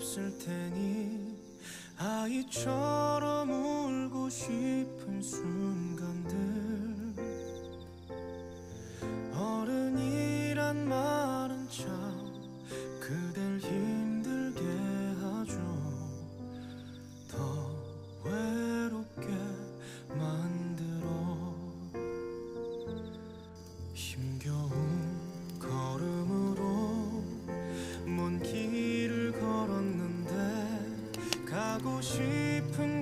없을 테니 아이처럼 울고 싶은 순간들. 어른이란 말은 참 그댈 힘들게 하죠. 더 외롭게 만들어. 힘겨운 걸음으로 먼 길을 걸었는데 가고 싶은